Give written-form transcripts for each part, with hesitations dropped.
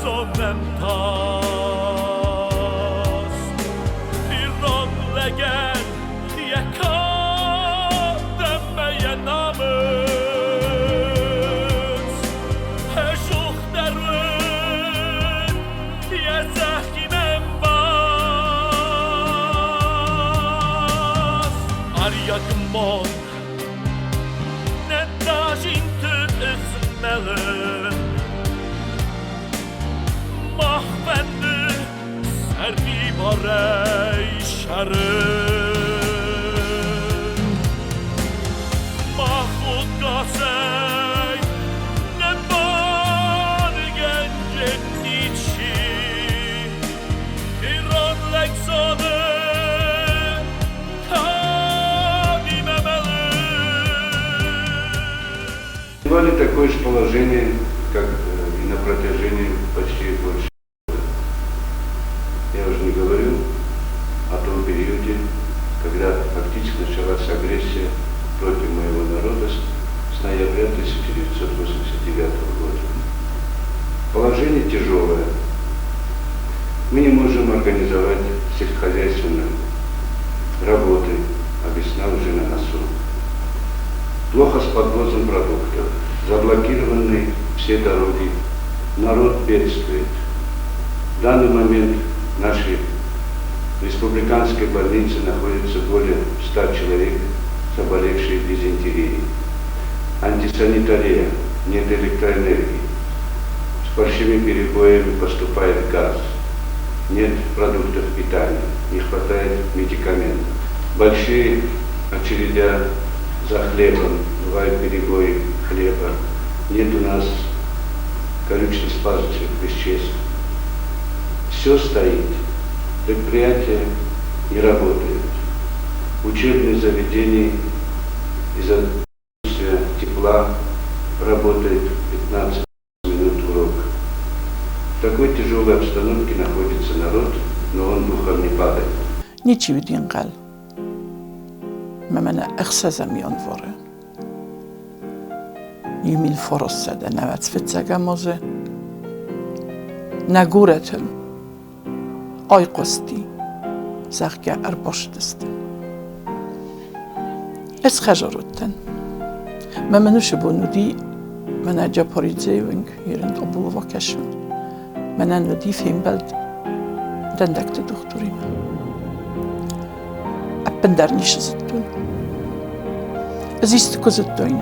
sonem tas Iran legen Yekadem beyenamız Heşuch derün Yezehkinem bas Aryagmon Neddajin tüzmelin Mahvendi serbi barey şerrin Mahmud Gasey Neban gencin niçi İran leksanı Имали такое же положение, как и на протяжении почти больше года. Я уже не говорю о том периоде, когда фактически началась агрессия против моего народа с ноября 1989 года. Положение тяжелое. Мы не можем организовать сельскохозяйственные работы, а весна уже на носу. Плохо с подвозом продуктов, заблокированы все дороги, народ бедствует. В данный момент в нашей республиканской больнице находится более 100 человек, заболевшие дизентерией. Антисанитария, нет электроэнергии, с большими перебоями поступает газ, нет продуктов питания, не хватает медикаментов. Большие очередя за хлебом, бывают перебои хлеба. Нет у нас количества веществ. Все стоит. Предприятия не работают. Учебные заведения из-за отсутствия тепла работает 15 минут урок. В такой тяжелой обстановке находится народ, но он духом не падает. Ничего не قال من اخسازم یانواره یمین فرصت نوت فتزگم موزه نگورتل آی قستی زخگه ارباش دسته از خجارتن منوش بونودی من اجا پاریزه ونگ یرند ابول و کشم من ندی فیم بلد دندکت دکتوری من اپندر نیش زدون ازیست کزدوین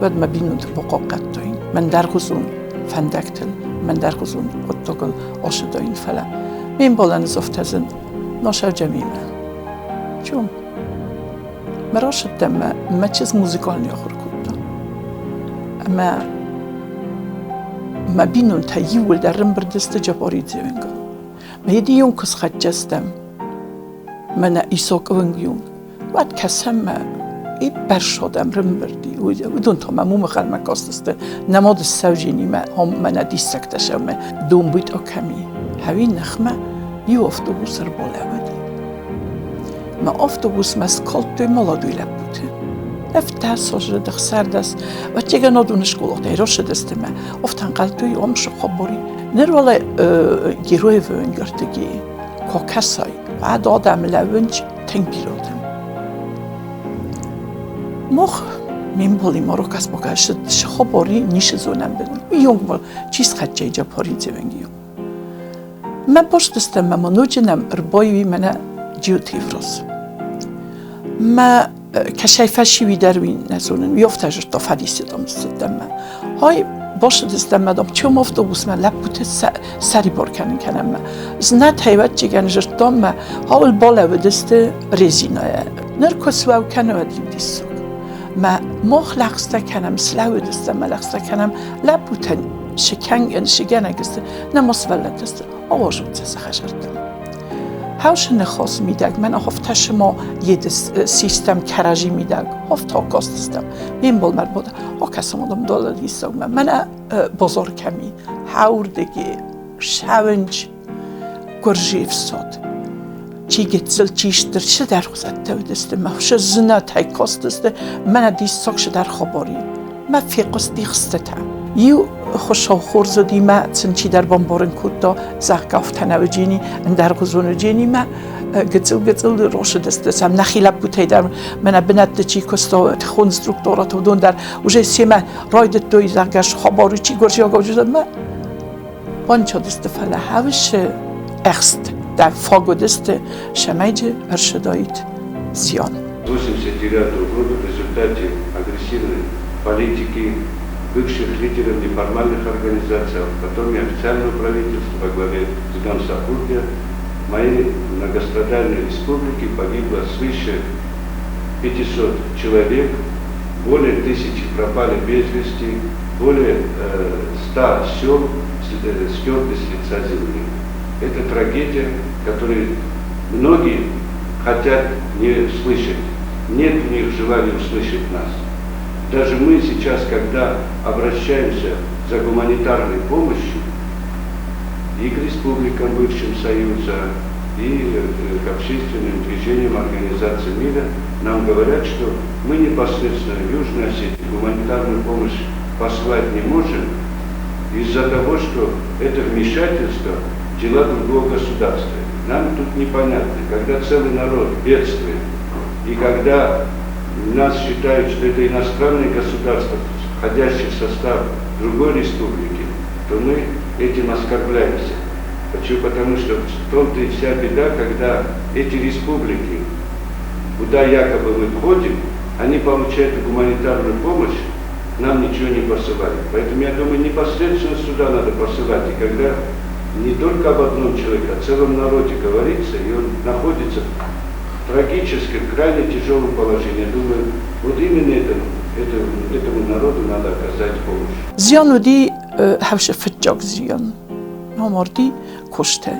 ود ما بینود بقاقت دوین من در غزون فندکتل من در غزون قطقل آشدوین فلا من بالن زفتزن ناشر جمیمه چون مراشد دم ما چیز موزیکال نیاخور کردم اما ما بینون تاییول درم بردست جباری زیونگل ما یدیون کس خد جستم من ایساق ونگیون وقت کسم ای برشادم رم بردی و دون تا مموم خلم کاستسته نماد سوجینی هم من دیستکتشم دوم بیت آکمی هوی نخمه یو افتوبوس رو بالا ودی ما افتوبوس مسکالت دوی مالا دوی لب بوده افتر ساجر دخ سردست و چگه نادونش گلوخته ایراش دسته ما افتن قلتوی امشو خباری نروالا گیروی ونگرتگی که کسای بعد آدم لونج تنگ بیرادم مخ من بولی ما رو کس بکش خبری نیش زونم بدن یونگ بول چیز خدجه جا پاریزه ونگیو من باش دستم ما نوجنم اربایی من جیو تیفروز ما کشیفشی ویدروین نزونن ویافتجر تا فدیسی دام ستم من های باش دستم مدام چون افتوبوس من لبوت سری بار کنم من زنت هیوت چیگن جرتام من حال بالا و دست رزینای نرکس و کنه و دیم دیسو ما مخ لغسته کنم سلاو دستم لغسته کنم لبوتن شکنگ شگن اگسته نماس ولد دست آوازون تسه خشردم هاوش نخواست میدگ من هفتش ما یه سیستم کرجی میدگ هفت ها کاست دستم این بال مر بوده ها کسام آدم دالا دیستم من بازار کمی هاوردگی شونج گرژیف ساد چی گتزل چیشتر چه در خوزد تو دسته مفش زنه تای کاست دسته من دیست ساکش در خباری من فی قصدی خسته تم یو خوشا خورز دیمه چنچی در بامبارن کتا زخگاف تنو جینی اندر غزون جینی ما گتل روش دستم نخیل بوته در من بنت چی کستا کنسترکتورات و دون در وجه سیمه راید دوی زخگاش خباری چی گرچی آگاه جزد ما بانچا دست فله هاوش اخست در فاگو دست شمیجه ارشدایت زیان. 1989 года в результате агрессивной политики бывших лидеров неформальных организаций, а потом и официального правительства во главе с Гамсахурдия, в моей многострадальной республике погибло свыше 500 человек, более 1000 пропали без вести, более 100 сел стерты с лица земли. Это трагедия, которую многие хотят не слышать. Нет у них желания услышать нас. Даже мы сейчас, когда обращаемся за гуманитарной помощью и к республикам бывшим Союза, и к общественным движениям Организации мира, нам говорят, что мы непосредственно в Южной Осетии гуманитарную помощь послать не можем из-за того, что это вмешательство в дела другого государства. Нам тут непонятно, когда целый народ бедствует, и когда нас считают, что это иностранное государство, входящее в состав другой республики, то мы этим оскорбляемся. Почему? Потому что в том-то и вся беда, когда эти республики, куда якобы мы входим, они получают гуманитарную помощь, нам ничего не посылают. Поэтому я думаю, непосредственно сюда надо посылать. И когда не только об одном человеке, о целом народе говорится, и он находится в трагическом, крайне тяжелом положении. Я думаю, вот именно этому народу надо оказать помощь. زیانو دی هفش فجاق زیان نامردی کشته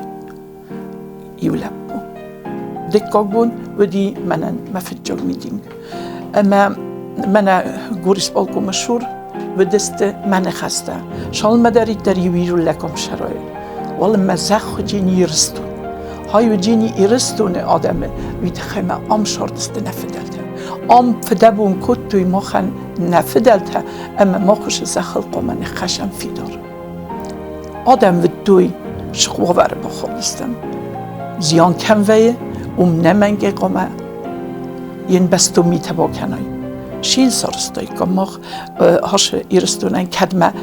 یولب بون دکاق بون و دی منن مفجاق میدینگ اما من گوریس بالکو مشهور و دست من خسته شال مداری در یویرو لکم شرای ولی مزخ جینی رستون های جینی ایرستون آدمه وید خیمه آم شاردست نفدلته آم فدبون کد توی مخن نفدلته اما ما خوش زخل قومن خشم فیدار آدم و دوی شقوار با خودستم زیان کم ویه نمنگه قومه ین بستو میتبا کنای شیل سارستای کمخ هاش ایرستونن کدمه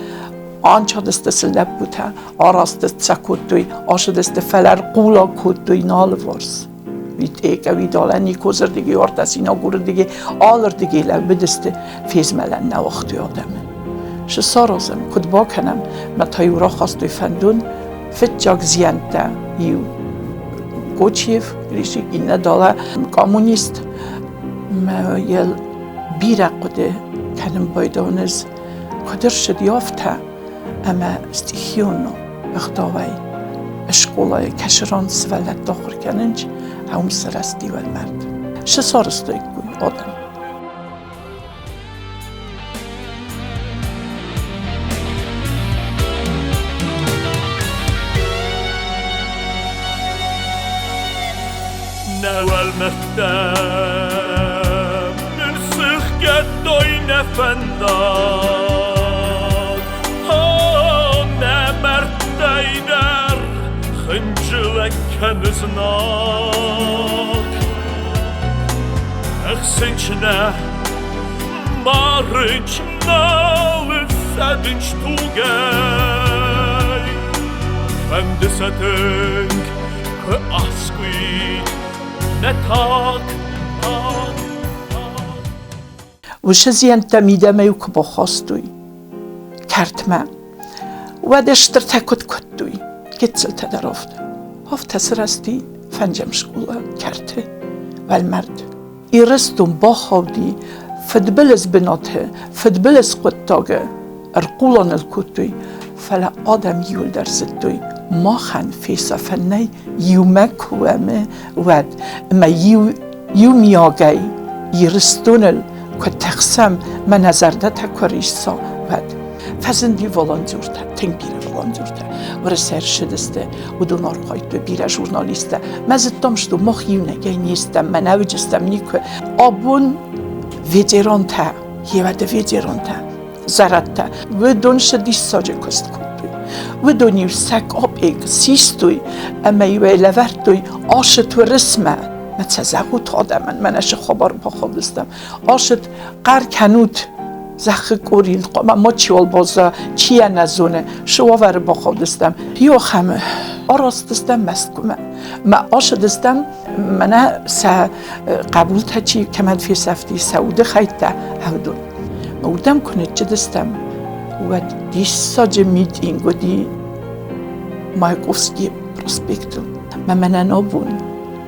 آنچه دست سلب بوده آراست دست سکوت دوی آش دست فلر قولا کود دوی نال ورس وید ایکا وید آلنی کوزر دیگه ارتس اینا گور دیگه آلر دیگه لب دست فیز ملن نواختی آدمه ش سارازم کد با کنم متای را خواست دوی فندون فتجاک زینده یو گوچیف ریشی اینه داله کامونیست یل بیره قده کنم بایدانز قدر شد یافته اما استیخیونو اخداوی اشکولای کشران سولت داخل کننج هم سرستی و المرد شه سارستای گوی آدم نوال مختم نرسخ گدای نفندار نمرد دیدر خنجلک کنزناک اخسنچ نه مارنچ نال سدنچ توگای بند ستنگ که اسکوید نتاک وش زینت میدم یو که با خواستوی کرتمه و دشتر تکت کتوی گتسل تدر هفته سرستی فنجم شکولا کرته و المرد ایرستون با خوادی فدبلز بناته فدبلز قطاگه ارقولان الکتوی فلا آدم یول در زدوی ما خن فیسا فنی یومک ومه ود اما یو میاگی ایرستونل که تقسم من نظرده تکاریش سا ود فزندی ولانزورته تنگ بیره ولانزورته وره سرشدسته و دون آرقایت و بیره جورنالیسته مزدام شدو مخ یونگی نیستم من اوجستم نیکو آبون ویجران تا یه ود ویجران تا زرته و دونش دیساج کست کردوی و دونیو سک آب ایگ سیستوی اما یوی لورتوی آشت و رسمه متزغوت آدمن منش خبر با خودستم آشت قر کنوت زخ کوریل ما چیول بازا چیه نزونه شو ور با خودستم یو خمه آراستستم مستکومه ما آشدستم منه قبول تا چی کمد فی سفتی سعوده خیطه هودون مودم کنه جدستم و دیسا جمید اینگو دی مایکوفسکی پروسپکتو منه نابون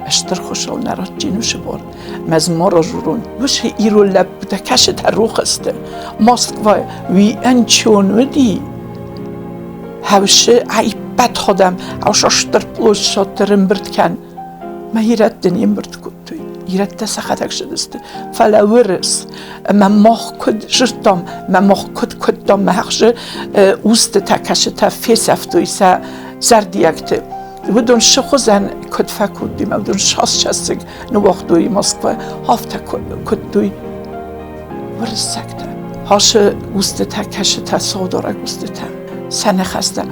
اشتر خوشحال نراد جنوش بار مزما را جورون وش ایرو لب بوده کشت روخ استه ماسکوای وی انچون ودی هوشه عیبت خودم اوش اشتر پلوش شاترم برد کن ما ایرد دنیم برد کد توی ایرد دست خطک شدسته فلاورس ما ماخ کد جرتام ما ماخ کد دام محقش اوست تا کشت فیس افتوی سا زردیکته ودون شخوزن کد فکود دیم ودون شاس شستگ نواخت دوی مسکو هفته کد دوی ورز سکته هاش گوسته تا کشه تا سوداره گوسته تا سنه خسته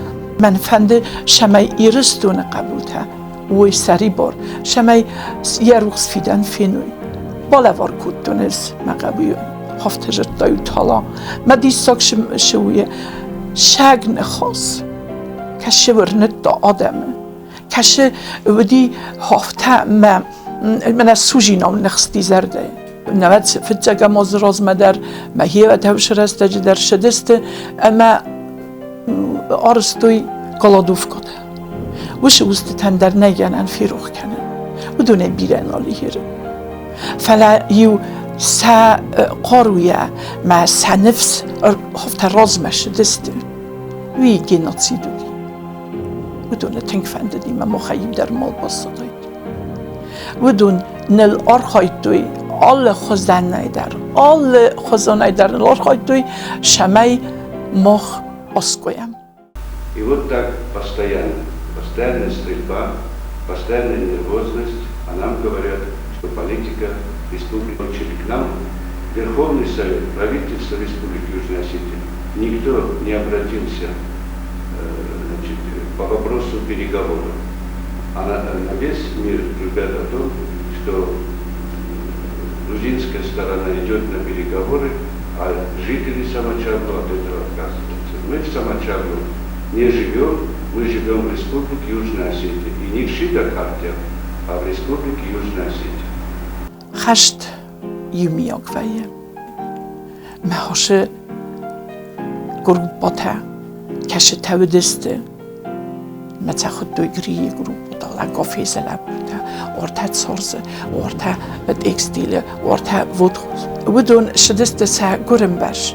من فنده شمای ایرستون قبول تا وی سری بار شمای یه روز فیدن فینوی بالا وار کد دونز مقابل هفته جرد دایو تالا ما دیساک شویه شگ نخواست کشه ورنت دا آدمه کشه ودی هفته من از سوژی نام نخستی زرده نوید فتجا ماز راز مدر ما هیه و توش رسته جدر شدسته اما آرستوی گلادوف کده وش اوست تندر نگنن فیروخ کنن و دونه بیرن آلی هیره فلا یو سا قارویه ما سا نفس هفته راز مشدسته وی گیناتی دوی ودون تنك فنددي ما مخيب در مال بصدي ودون نل أرخيتوي all خزان نيدر all خزان نيدر نل أرخيتوي شماي مخ أسكويم. И вот так постоянно, постоянная стрельба, постоянная нервозность, а нам говорят, что политика республики учили к нам. Верховный Совет, правительство Республики Южная Осетия, никто не обратился по вопросу переговоров. А на весь мир говорят о том, что грузинская сторона идет на переговоры, а жители Самачаблу от этого отказываются. Мы в Самачаблу не живем, мы живем в Республике Южная Осетия. И не в Шида-Хартия, а в Республике Южная Осетия. خشت يوميوك فايه ما هوش گروه باته کش تودسته ما تاخد دوی گریه گروه بوده لگا فیزه لبوده ورته تسارزه ورته اکستیله ورته ودون شدسته سه گرم بش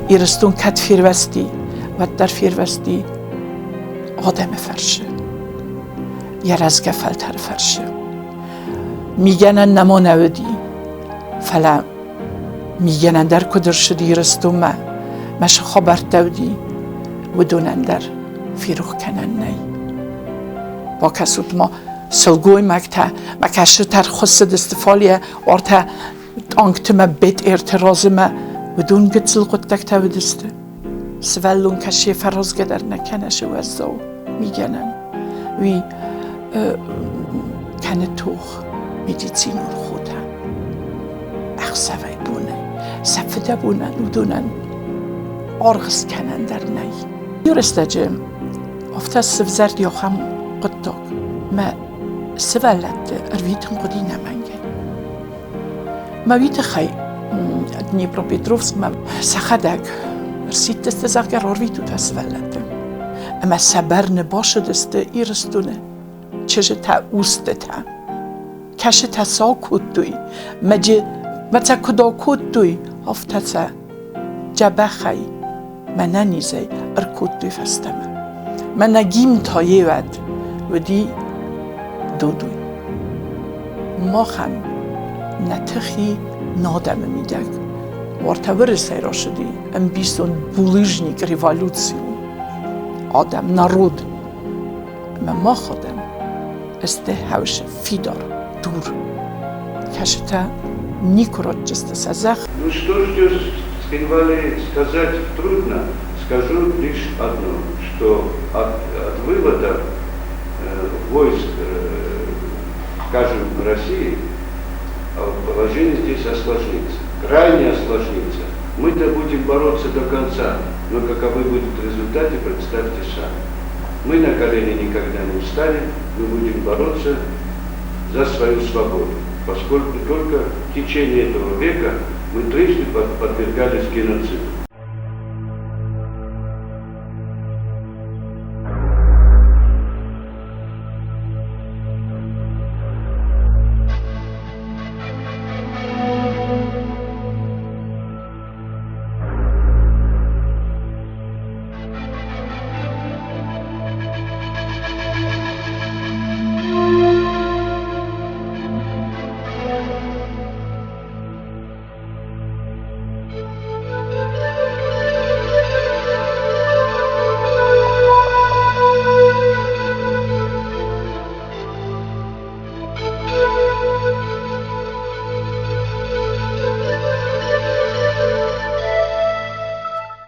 ایرستون کت فیروستی و در فیروستی آدم فرشه یه رزگه فلتر فرشه میگنن نما نودی فلا میگنن در کدر شدی ایرستون مش خبر دودی و دونن در فیروخ کنن نی با کسوت ما سلگوی مکته مکشه تر خسد استفالیه وارته آنکت ما بیت ارتراز ما و دون گتزل قدک تودسته سولون کشی فراز گدر نکنش و ازدو میگنن وی کنه توخ میدیدزینور خوده اخصوی بونه سفده بونه و دونن آرغز کنن در نی یورسته جه افتا سفزرد یا خم قداق ما سولت ارویتون قدی نمانگه ما ویت خی دنیپرو پیتروفسک ما سخدک رسید دسته زغگر ارویتو تا سولت اما سبر نباشه دسته ایرستونه چشه تا اوسته تا کشه تا سا کود دوی ما تا کدا کود دوی افتا تا جبه خی من ننیزه ارکود دوی فستمه من نگیم تا یه ود و دی دوی ما خم نتخی نادم میدک وارتور سیرا شدی ام بیستون بولیجنیک ریوالوسیون آدم نرود ما خودم استه هوش فیدار دور کشتا نیکورات جسته سزخ. Ну что ждет С Хинвали сказать трудно, скажу лишь одно, что от вывода войск, скажем, России, положение здесь осложнится, крайне осложнится. Мы-то будем бороться до конца, но каковы будут результаты, представьте сами. Мы на колени никогда не встанем, мы будем бороться за свою свободу, поскольку только в течение этого века мы трижды подвергались геноциду.